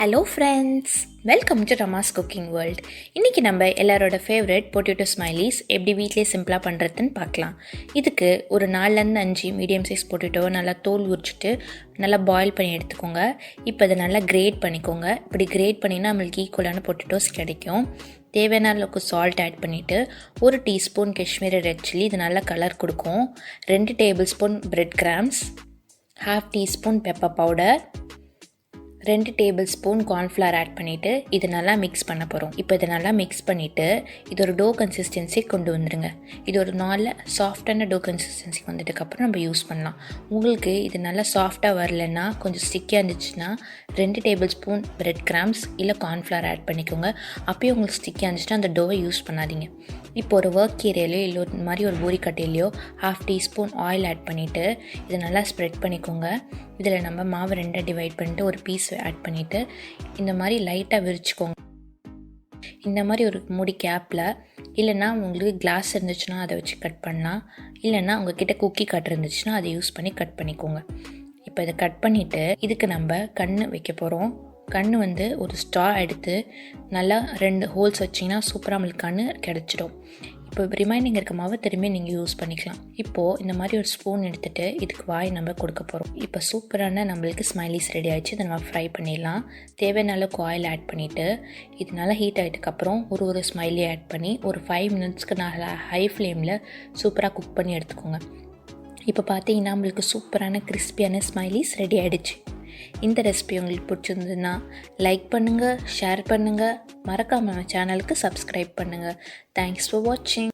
Hello friends, welcome to Rama's cooking world. இன்றைக்கி நம்ம எல்லாரோட ஃபேவரட் பொட்டேட்டோ ஸ்மைலிஸ் எப்படி வீட்டிலே சிம்பிளாக பண்ணுறதுன்னு பார்க்கலாம். இதுக்கு ஒரு 4-5 மீடியம் சைஸ் பொட்டேட்டோவை நல்லா தோல் உரிச்சிட்டு நல்லா பாயில் பண்ணி எடுத்துக்கோங்க. இப்போ அதை நல்லா கிரேட் பண்ணிக்கோங்க. இப்படி கிரேட் பண்ணினா நம்மளுக்கு ஈக்குவலான பொட்டேட்டோஸ் கிடைக்கும். தேவையான அளவுக்கு சால்ட் ஆட் பண்ணிவிட்டு 1 டீஸ்பூன் காஷ்மீரி ரெட் சில்லி, இது நல்லா கலர் கொடுக்கும். 2 tablespoon bread crumbs, 1/2 teaspoon pepper powder, 2 tablespoon cornflour add பண்ணிவிட்டு இது நல்லா மிக்ஸ் பண்ண போகிறோம். இப்போ இதை நல்லா மிக்ஸ் பண்ணிவிட்டு இது ஒரு டோ கன்சிஸ்டன்சி கொண்டு வந்துடுங்க. இது ஒரு சாஃப்டான டோ கன்சிஸ்டன்சி வந்ததுக்கப்புறம் நம்ம யூஸ் பண்ணலாம். உங்களுக்கு இது நல்லா சாஃப்டாக வரலன்னா, கொஞ்சம் ஸ்டிக்கியாக இருந்துச்சுன்னா 2 டேபிள் ஸ்பூன் பிரெட் கிராம்ஸ் இல்லை கார்ன்ஃப்ளவர் ஆட் பண்ணிக்கோங்க. அப்போயும் உங்களுக்கு ஸ்டிக்கியாக இருந்துச்சுன்னா அந்த டோவை யூஸ் பண்ணாதீங்க. இப்போ ஒரு ஒர்க் ஏரியாலையோ இல்லை இந்த மாதிரி ஒரு பூரிக்கட்டையிலையோ 1/2 டீஸ்பூன் ஆயில் ஆட் பண்ணிவிட்டு இதை நல்லா ஸ்ப்ரெட் பண்ணிக்கோங்க. இதில் நம்ம மாவு 2 டிவைட் பண்ணிவிட்டு ஒரு பீஸ் ஆட் பண்ணிவிட்டு இந்த மாதிரி லைட்டாக விரிச்சுக்கோங்க. இந்த மாதிரி ஒரு மூடி கேப்பில், இல்லைன்னா உங்களுக்கு கிளாஸ் இருந்துச்சுன்னா அதை வச்சு கட் பண்ணலாம், இல்லைன்னா உங்ககிட்ட குக்கி கட் இருந்துச்சுன்னா அதை யூஸ் பண்ணி கட் பண்ணிக்கோங்க. இப்போ இதை கட் பண்ணிவிட்டு இதுக்கு நம்ம கண் வைக்க போகிறோம். கண் ஒரு ஸ்ட்ரா எடுத்து நல்லா 2 ஹோல்ஸ் வச்சிங்கன்னா சூப்பராக நம்மளுக்கு கண் கிடச்சிடும். இப்போ ரிமைனிங் இருக்க மாவை திரும்பி நீங்கள் யூஸ் பண்ணிக்கலாம். இப்போது இந்த மாதிரி ஒரு ஸ்பூன் எடுத்துகிட்டு இதுக்கு வாய் நம்ம கொடுக்க போகிறோம். இப்போ சூப்பரான நம்மளுக்கு ஸ்மைலிஸ் ரெடி ஆகிடுச்சு. இதை நம்ம ஃப்ரை பண்ணிடலாம். தேவையான அளவுக்கு ஆயில் ஆட் பண்ணிவிட்டு இது நல்லா ஹீட் ஆகிட்டுக்கப்புறம் ஒரு ஸ்மைலி ஆட் பண்ணி ஒரு 5 மினிட்ஸ்க்கு நல்லா ஹை ஃப்ளேமில் சூப்பராக குக் பண்ணி எடுத்துக்கோங்க. இப்போ பார்த்தீங்கன்னா நம்மளுக்கு சூப்பரான கிறிஸ்பியான ஸ்மைலிஸ் ரெடி ஆகிடுச்சு. இந்த ரெசிபி உங்களுக்கு பிடிச்சிருந்ததுன்னா லைக் பண்ணுங்கள், ஷேர் பண்ணுங்கள், மறக்காமல் சேனலுக்கு சப்ஸ்கிரைப் பண்ணுங்கள். தேங்க்ஸ் ஃபார் வாட்சிங்.